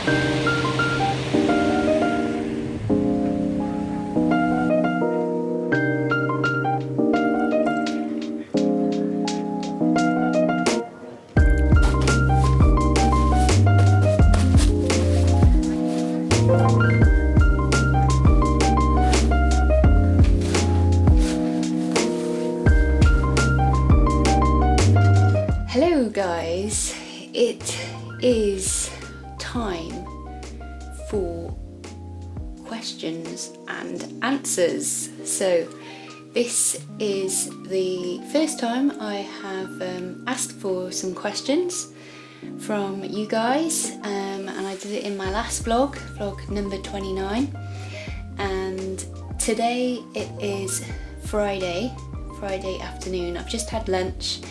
Hello guys, it is time for questions and answers. So this is the first time I have asked for some questions from you guys, and I did it in my last vlog number 29, and today it is Friday afternoon. I've just had lunch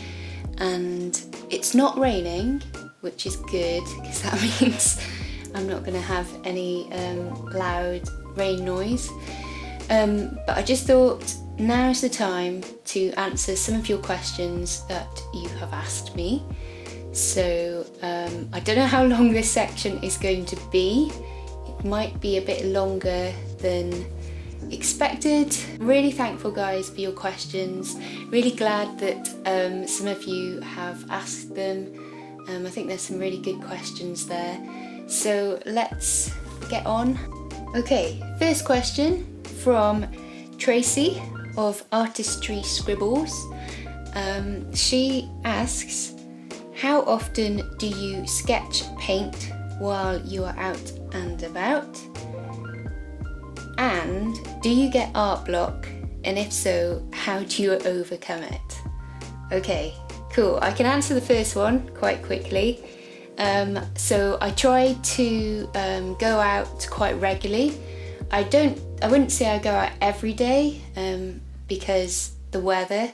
and it's not raining, which is good because that means I'm not going to have any loud rain noise, but I just thought now's the time to answer some of your questions that you have asked me. So I don't know how long this section is going to be. It might be a bit longer than expected. Really thankful guys for your questions. Really glad that some of you have asked them. I think there's some really good questions there. So let's get on. Okay, first question from Tracy of Artistry Scribbles. She asks, how often do you sketch paint while you are out and about? And do you get art block? And if so, how do you overcome it? Okay, cool. I can answer the first one quite quickly. So I try to go out quite regularly. I wouldn't say I go out every day because the weather.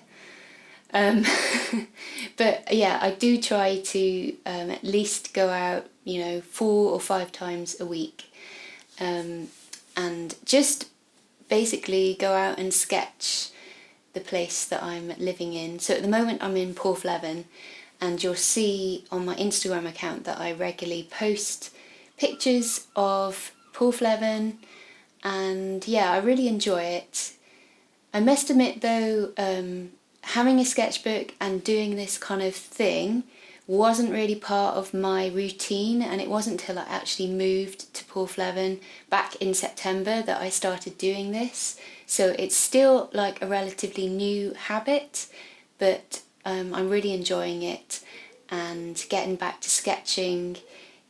But yeah, I do try to at least go out, 4 or 5 times a week. And just basically go out and sketch the place that I'm living in. So at the moment I'm in Porthleven, and you'll see on my Instagram account that I regularly post pictures of Porthleven, and yeah, I really enjoy it. I must admit though, having a sketchbook and doing this kind of thing wasn't really part of my routine, and it wasn't until I actually moved to Porthleven back in September that I started doing this. So it's still like a relatively new habit, but I'm really enjoying it, and getting back to sketching,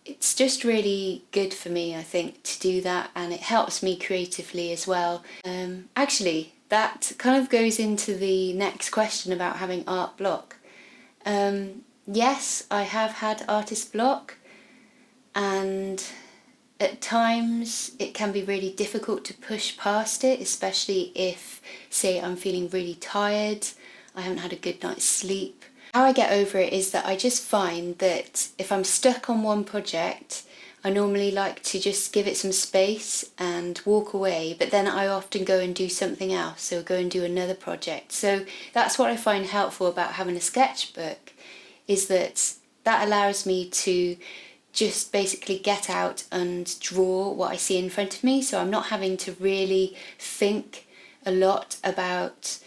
it's just really good for me, I think, to do that, and it helps me creatively as well. Actually, that kind of goes into the next question about having art block. Yes, I have had artist block, and at times it can be really difficult to push past it, especially if, say, I'm feeling really tired, I haven't had a good night's sleep. How I get over it is that I just find that if I'm stuck on one project, I normally like to just give it some space and walk away, but then I often go and do something else, so go and do another project. So that's what I find helpful about having a sketchbook, is that allows me to just basically get out and draw what I see in front of me, so I'm not having to really think a lot about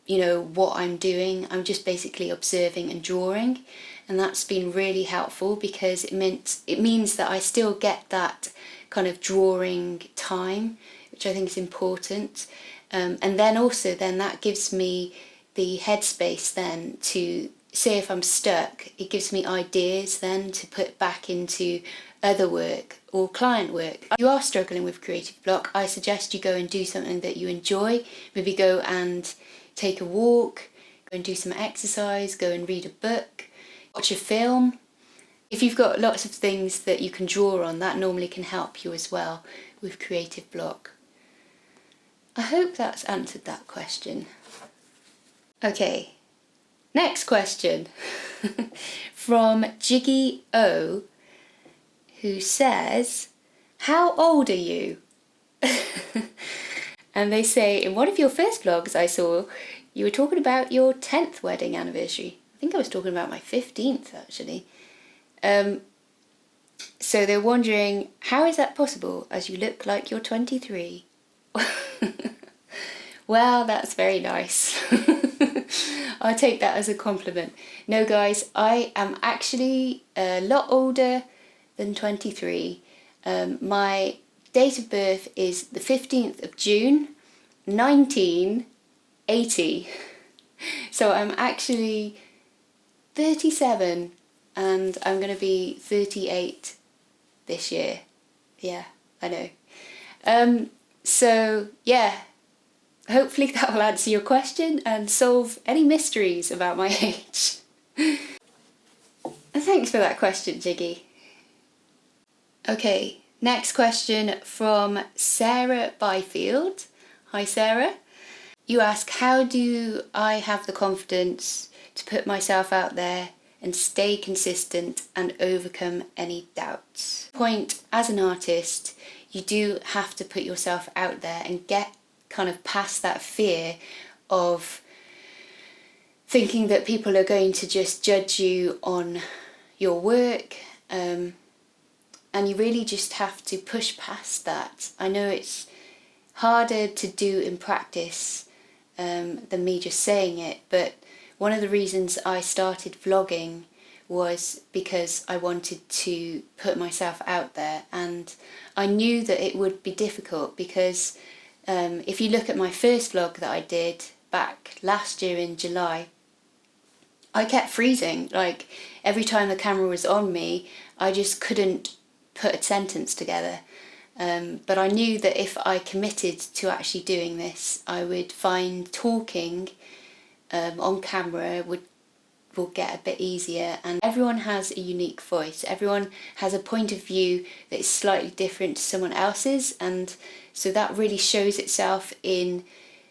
what I'm doing. I'm just basically observing and drawing, and that's been really helpful because it means that I still get that kind of drawing time, which I think is important, and then also that gives me the headspace then to, say if I'm stuck, it gives me ideas then to put back into other work or client work. If you are struggling with creative block, I suggest you go and do something that you enjoy. Maybe go and take a walk, go and do some exercise, go and read a book, watch a film. If you've got lots of things that you can draw on, that normally can help you as well with creative block. I hope that's answered that question. Okay. Next question from Jiggy O, who says, how old are you? And they say, in one of your first vlogs I saw, you were talking about your 10th wedding anniversary. I think I was talking about my 15th actually. So they're wondering, how is that possible as you look like you're 23? Well, that's very nice. I'll take that as a compliment. No, guys, I am actually a lot older than 23. My date of birth is the 15th of June, 1980. So I'm actually 37 and I'm going to be 38 this year. Yeah, I know. So, yeah. Hopefully that will answer your question and solve any mysteries about my age. And thanks for that question, Jiggy. Okay, next question from Sarah Byfield. Hi, Sarah. You ask, how do I have the confidence to put myself out there and stay consistent and overcome any doubts? Point, as an artist, you do have to put yourself out there and get kind of past that fear of thinking that people are going to just judge you on your work, and you really just have to push past that. I know it's harder to do in practice than me just saying it, but one of the reasons I started vlogging was because I wanted to put myself out there, and I knew that it would be difficult because if you look at my first vlog that I did back last year in July, I kept freezing. Like, every time the camera was on me, I just couldn't put a sentence together. But I knew that if I committed to actually doing this, I would find talking on camera will get a bit easier. And everyone has a unique voice. Everyone has a point of view that is slightly different to someone else's, and so that really shows itself in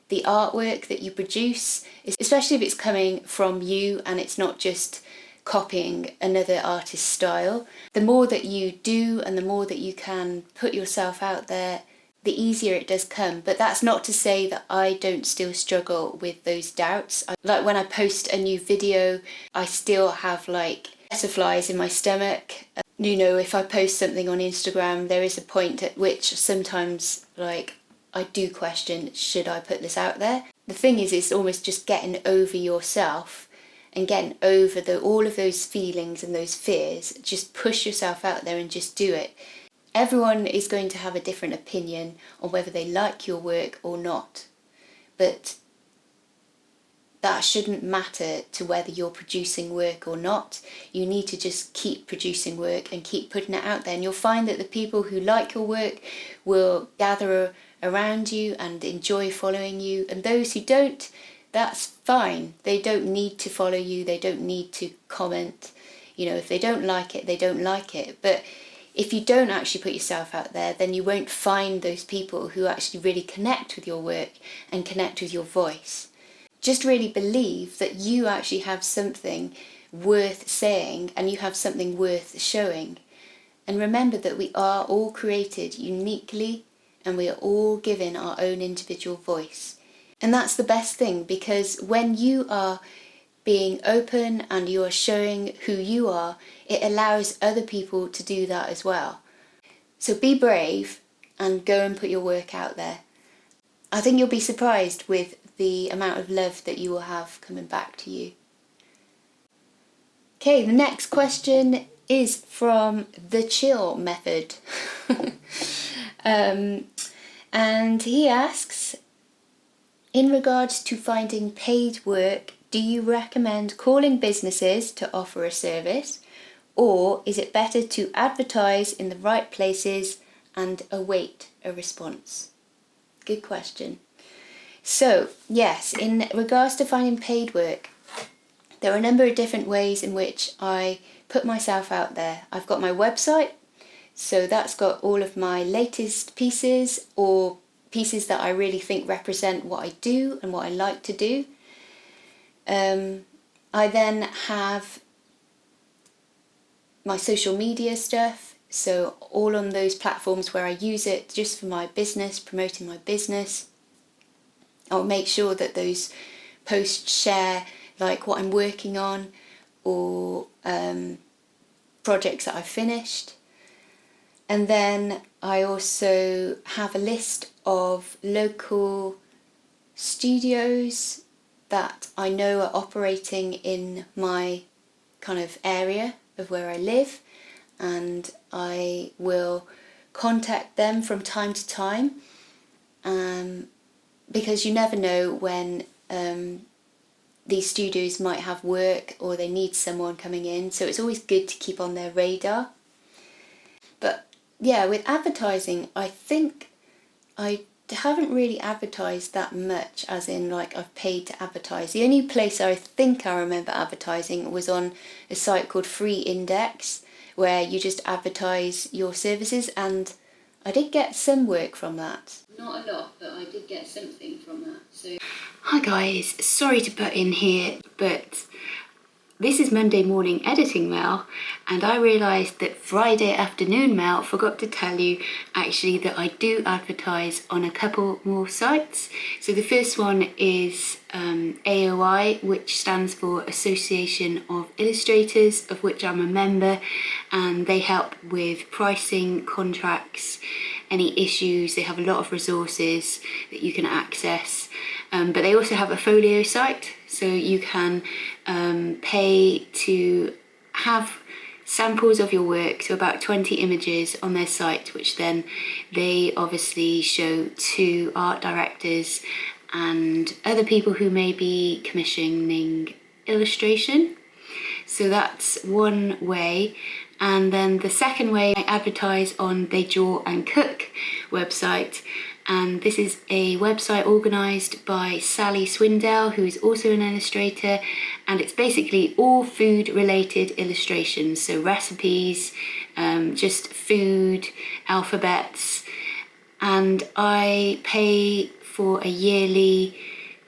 the artwork that you produce, especially if it's coming from you and it's not just copying another artist's style. The more that you do and the more that you can put yourself out there, the easier it does come. But that's not to say that I don't still struggle with those doubts. Like, when I post a new video, I still have like butterflies in my stomach. You know, if I post something on Instagram, there is a point at which sometimes, like, I do question, should I put this out there? The thing is, it's almost just getting over yourself and getting over all of those feelings and those fears. Just push yourself out there and just do it. Everyone is going to have a different opinion on whether they like your work or not, but that shouldn't matter to whether you're producing work or not. You need to just keep producing work and keep putting it out there, and you'll find that the people who like your work will gather around you and enjoy following you, and those who don't, that's fine. They don't need to follow you, they don't need to comment. You know, if they don't like it, they don't like it. But if you don't actually put yourself out there, then you won't find those people who actually really connect with your work and connect with your voice. Just really believe that you actually have something worth saying and you have something worth showing. And remember that we are all created uniquely and we are all given our own individual voice. And that's the best thing, because when you are being open and you are showing who you are, it allows other people to do that as well. So be brave and go and put your work out there. I think you'll be surprised with the amount of love that you will have coming back to you. Okay, the next question is from TheChillMethod. And he asks, in regards to finding paid work, do you recommend calling businesses to offer a service, or is it better to advertise in the right places and await a response? Good question. So, yes, in regards to finding paid work, there are a number of different ways in which I put myself out there. I've got my website, so that's got all of my latest pieces or pieces that I really think represent what I do and what I like to do. I then have my social media stuff, so all on those platforms where I use it just for my business, promoting my business. I'll make sure that those posts share like what I'm working on or projects that I've finished. And then I also have a list of local studios that I know are operating in my kind of area of where I live, and I will contact them from time to time, because you never know when these studios might have work or they need someone coming in, so it's always good to keep on their radar. But yeah, with advertising, I think I haven't really advertised that much, as in like I've paid to advertise. The only place I think I remember advertising was on a site called Free Index, where you just advertise your services, and I did get some work from that. Not a lot, but I did get something from that. So hi guys, sorry to butt in here, but this is Monday morning editing Mel, and I realised that Friday afternoon Mel forgot to tell you actually that I do advertise on a couple more sites. So the first one is AOI, which stands for Association of Illustrators, of which I'm a member, and they help with pricing, contracts, any issues. They have a lot of resources that you can access, but they also have a folio site, so you can pay to have samples of your work, so about 20 images on their site, which then they obviously show to art directors and other people who may be commissioning illustration. So that's one way. And then the second way, I advertise on They Draw and Cook website. And this is a website organised by Sally Swindell, who is also an illustrator, and it's basically all food related illustrations, so recipes, just food, alphabets, and I pay for a yearly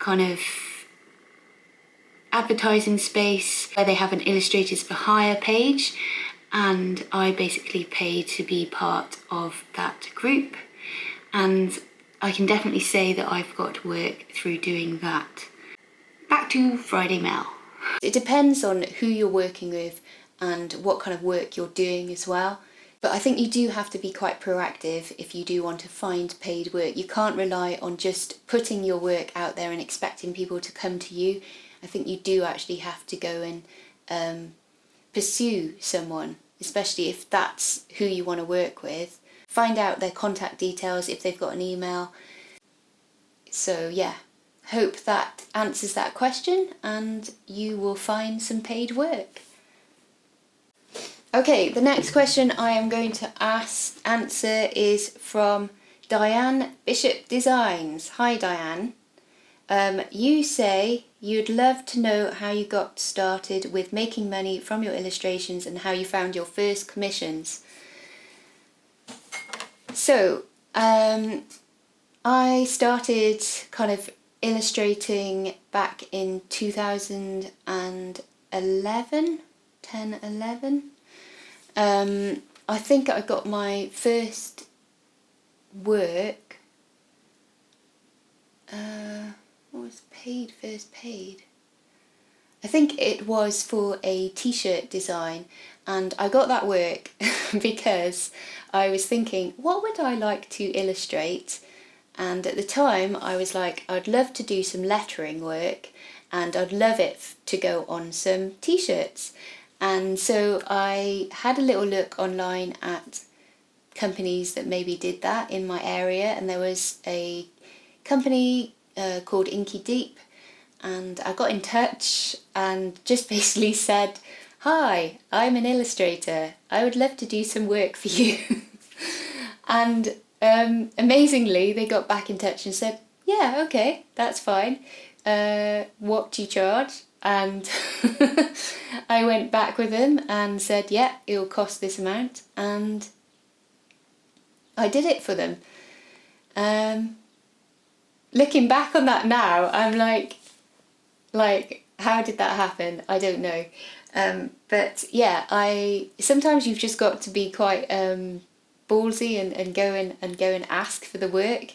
kind of advertising space where they have an illustrators for hire page, and I basically pay to be part of that group. And I can definitely say that I've got work through doing that. Back to Friday Mel. It depends on who you're working with and what kind of work you're doing as well. But I think you do have to be quite proactive if you do want to find paid work. You can't rely on just putting your work out there and expecting people to come to you. I think you do actually have to go and pursue someone, especially if that's who you want to work with. Find out their contact details if they've got an email. So yeah, hope that answers that question and you will find some paid work. Okay, the next question I am going to answer is from Diane Bishop Designs. Hi Diane. You say you'd love to know how you got started with making money from your illustrations and how you found your first commissions. So, I started kind of illustrating back in 2011, 10, 11. I think I got my first work, what was first paid? I think it was for a t-shirt design, and I got that work because I was thinking, what would I like to illustrate? And at the time I was like, I'd love to do some lettering work and I'd love it to go on some t-shirts. And so I had a little look online at companies that maybe did that in my area, and there was a company called Inky Deep, and I got in touch and just basically said, hi, I'm an illustrator, I would love to do some work for you. And amazingly they got back in touch and said, yeah, okay, that's fine, what do you charge? And I went back with them and said, yeah, it'll cost this amount, and I did it for them. Looking back on that now, I'm like, how did that happen? I don't know. But yeah, sometimes you've just got to be quite ballsy and go and ask for the work.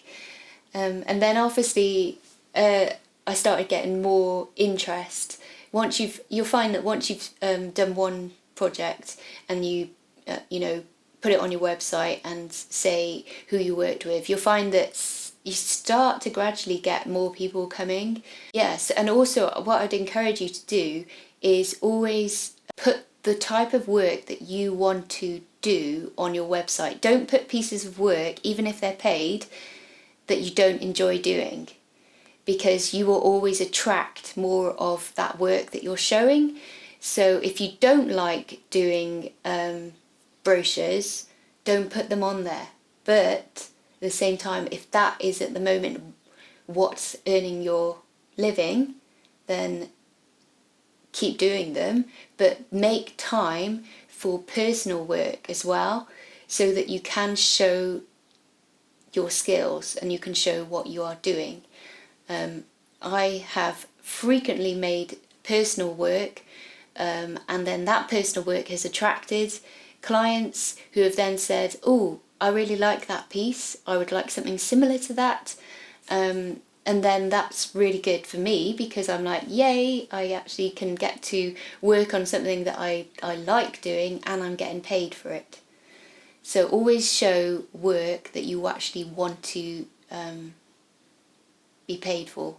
And then obviously I started getting more interest. You'll find that once you've done one project and you put it on your website and say who you worked with, you'll find that you start to gradually get more people coming. Yes, and also what I'd encourage you to do is always put the type of work that you want to do on your website. Don't put pieces of work, even if they're paid, that you don't enjoy doing, because you will always attract more of that work that you're showing. So if you don't like doing brochures, don't put them on there. But at the same time, if that is at the moment what's earning your living, then keep doing them, but make time for personal work as well, so that you can show your skills and you can show what you are doing. I have frequently made personal work, and then that personal work has attracted clients who have then said, oh, I really like that piece, I would like something similar to that. And then that's really good for me, because I'm like, yay, I actually can get to work on something that I like doing, and I'm getting paid for it. So always show work that you actually want to be paid for.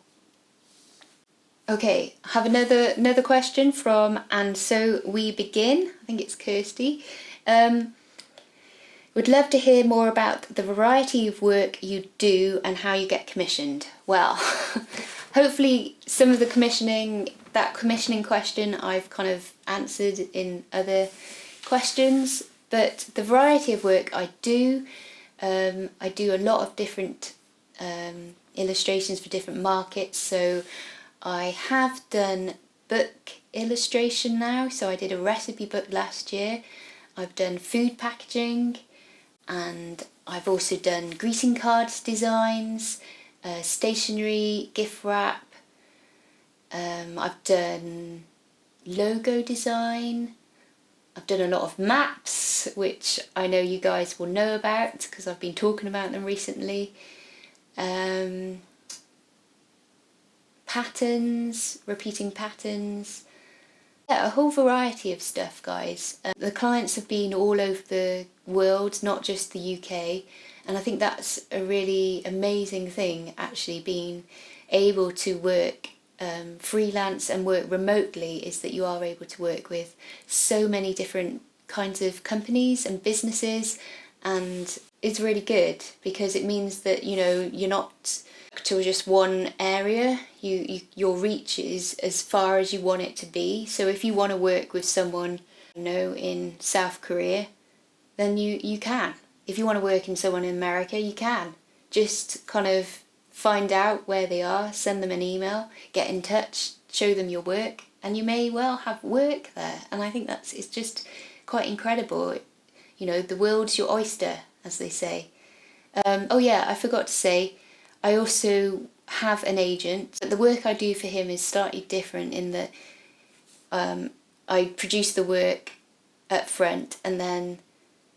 Okay, I have another question from And So We Begin. I think it's Kirsty. Would love to hear more about the variety of work you do and how you get commissioned. Well, hopefully some of the that commissioning question I've kind of answered in other questions, but the variety of work I do a lot of different illustrations for different markets. So I have done book illustration now, so I did a recipe book last year. I've done food packaging, and I've also done greeting cards designs, stationery, gift wrap. I've done logo design. I've done a lot of maps, which I know you guys will know about because I've been talking about them recently. Patterns, repeating patterns. Yeah, a whole variety of stuff, guys. The clients have been all over the world, not just the UK, and I think that's a really amazing thing, actually, being able to work freelance and work remotely, is that you are able to work with so many different kinds of companies and businesses, and it's really good because it means that, you know, you're not to just one area. Your reach is as far as you want it to be. So if you want to work with someone, you know, in South Korea, then you can. If you want to work in someone in America, you can. Just kind of find out where they are, send them an email, get in touch, show them your work, and you may well have work there. And I think it's just quite incredible. You know, the world's your oyster, as they say. Oh yeah, I forgot to say, I also have an agent, but the work I do for him is slightly different in that I produce the work up front, and then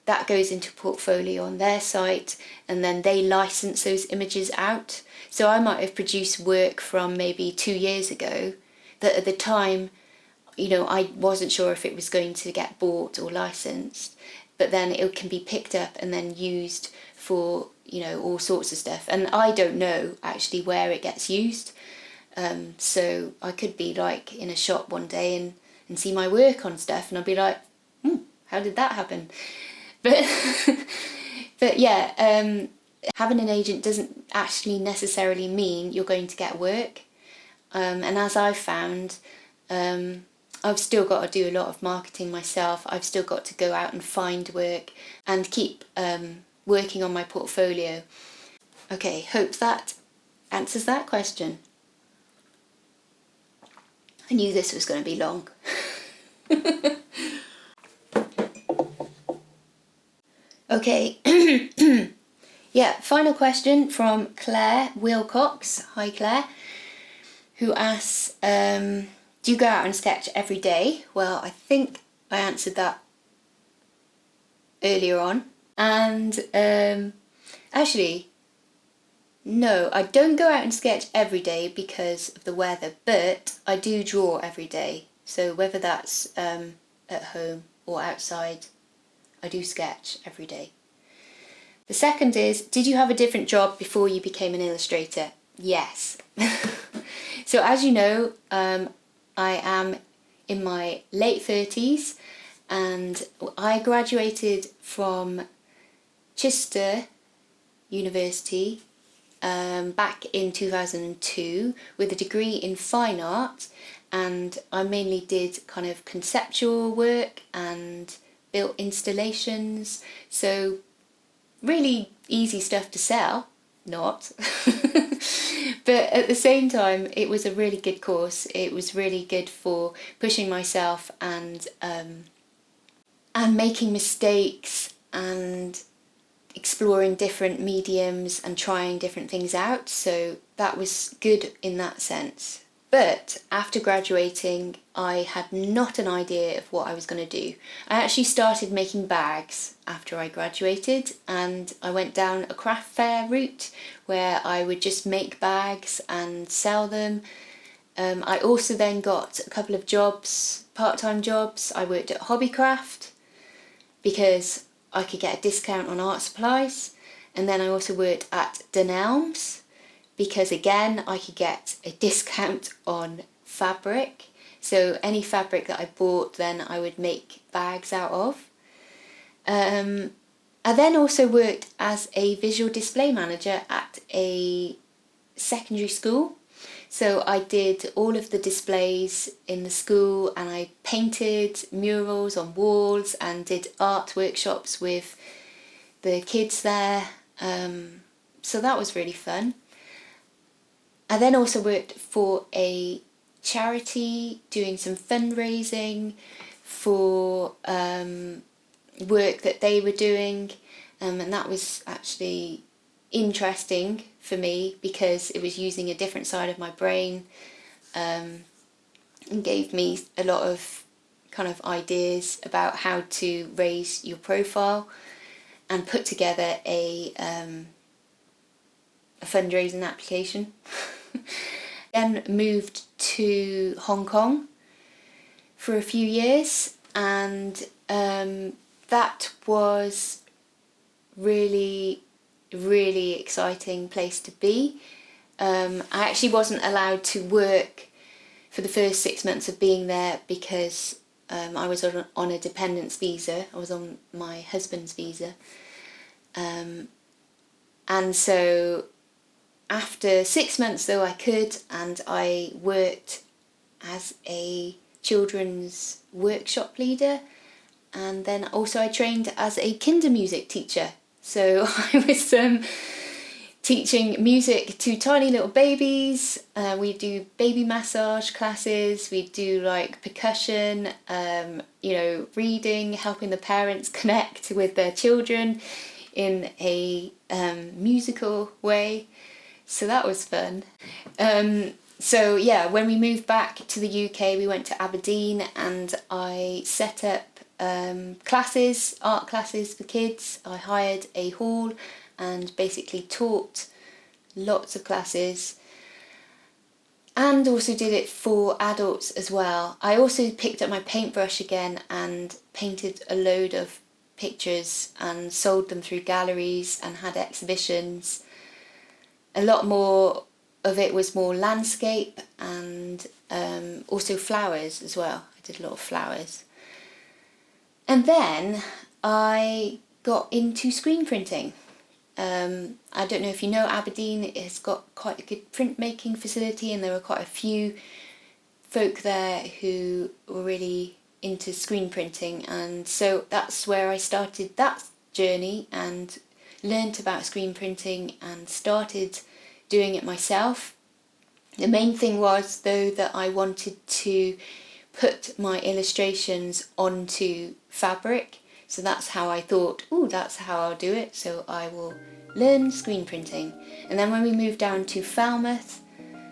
that goes into portfolio on their site, and then they license those images out. So I might have produced work from maybe 2 years ago that at the time, you know, I wasn't sure if it was going to get bought or licensed, but then it can be picked up and then used for, you know, all sorts of stuff. And I don't know actually where it gets used. So I could be like in a shop one day and see my work on stuff, and I'll be like, how did that happen? But yeah, having an agent doesn't actually necessarily mean you're going to get work. And as I've found, I've still got to do a lot of marketing myself. I've still got to go out and find work and keep working on my portfolio. Okay, hope that answers that question. I knew this was going to be long. Okay, yeah, final question from Clare Willcocks. Hi Claire. Who asks, do you go out and sketch every day? Well, I think I answered that earlier on. And actually, no, I don't go out and sketch every day because of the weather, but I do draw every day. So whether that's at home or outside, I do sketch every day. The second is, did you have a different job before you became an illustrator? Yes. So as you know, I am in my late 30s, and I graduated from Chester University back in 2002 with a degree in fine art, and I mainly did kind of conceptual work and built installations, so really easy stuff to sell, not. But at the same time, it was a really good course. It was really good for pushing myself and making mistakes and exploring different mediums and trying different things out. So that was good in that sense. But after graduating, I had not an idea of what I was going to do. I actually started making bags after I graduated, and I went down a craft fair route where I would just make bags and sell them. I also then got a couple of jobs, part-time jobs. I worked at Hobbycraft because I could get a discount on art supplies, and then I also worked at Dunelm's because again I could get a discount on fabric, so any fabric that I bought then I would make bags out of. I then also worked as a visual display manager at a secondary school, so I did all of the displays in the school, and I painted murals on walls and did art workshops with the kids there, so that was really fun. I then also worked for a charity doing some fundraising for work that they were doing, and that was actually interesting for me because it was using a different side of my brain, and gave me a lot of kind of ideas about how to raise your profile and put together a fundraising application. Then moved to Hong Kong for a few years, and that was really exciting place to be. I actually wasn't allowed to work for the first 6 months of being there because I was on a dependence visa. I was on my husband's visa, and so after 6 months though I could, and I worked as a children's workshop leader, and then also I trained as a kinder music teacher. So I was teaching music to tiny little babies. We do baby massage classes, we do like percussion, reading, helping the parents connect with their children in a musical way. So that was fun. So yeah, when we moved back to the UK, we went to Aberdeen, and I set up classes, art classes for kids. I hired a hall and basically taught lots of classes, and also did it for adults as well. I also picked up my paintbrush again and painted a load of pictures and sold them through galleries and had exhibitions. A lot more of it was more landscape and also flowers as well. I did a lot of flowers. And then I got into screen printing. I don't know if you know, Aberdeen has got quite a good printmaking facility, and there were quite a few folk there who were really into screen printing, and so that's where I started that journey and learnt about screen printing and started doing it myself. The main thing was though that I wanted to put my illustrations onto fabric, so that's how I thought, that's how I'll do it, so I will learn screen printing. And then when we moved down to Falmouth,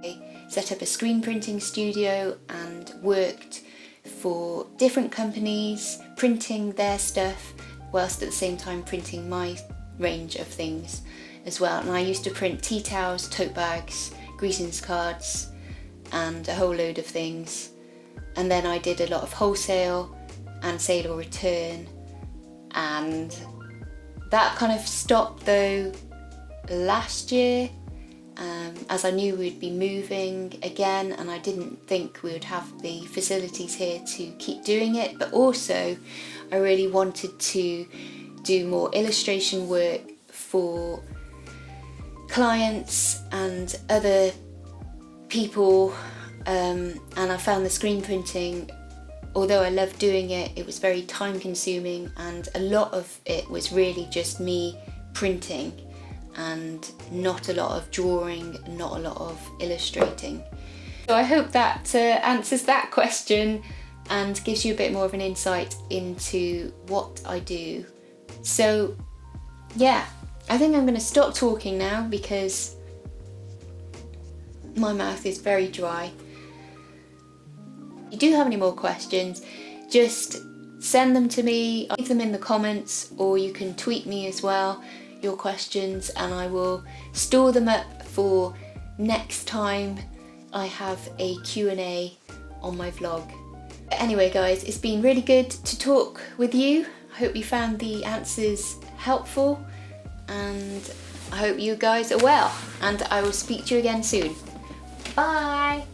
I set up a screen printing studio and worked for different companies, printing their stuff, whilst at the same time printing my range of things as well. And I used to print tea towels, tote bags, greetings cards, and a whole load of things. And then I did a lot of wholesale and sale or return, and that kind of stopped though last year, as I knew we'd be moving again and I didn't think we would have the facilities here to keep doing it, but also I really wanted to do more illustration work for clients and other people, and I found the screen printing, although I loved doing it, it was very time consuming, and a lot of it was really just me printing and not a lot of drawing, not a lot of illustrating. So I hope that answers that question and gives you a bit more of an insight into what I do. So yeah, I think I'm going to stop talking now because my mouth is very dry. If you do have any more questions, just send them to me, leave them in the comments, or you can tweet me as well, your questions, and I will store them up for next time I have a Q&A on my vlog. But anyway guys, it's been really good to talk with you. I hope you found the answers helpful, and I hope you guys are well, and I will speak to you again soon. Bye!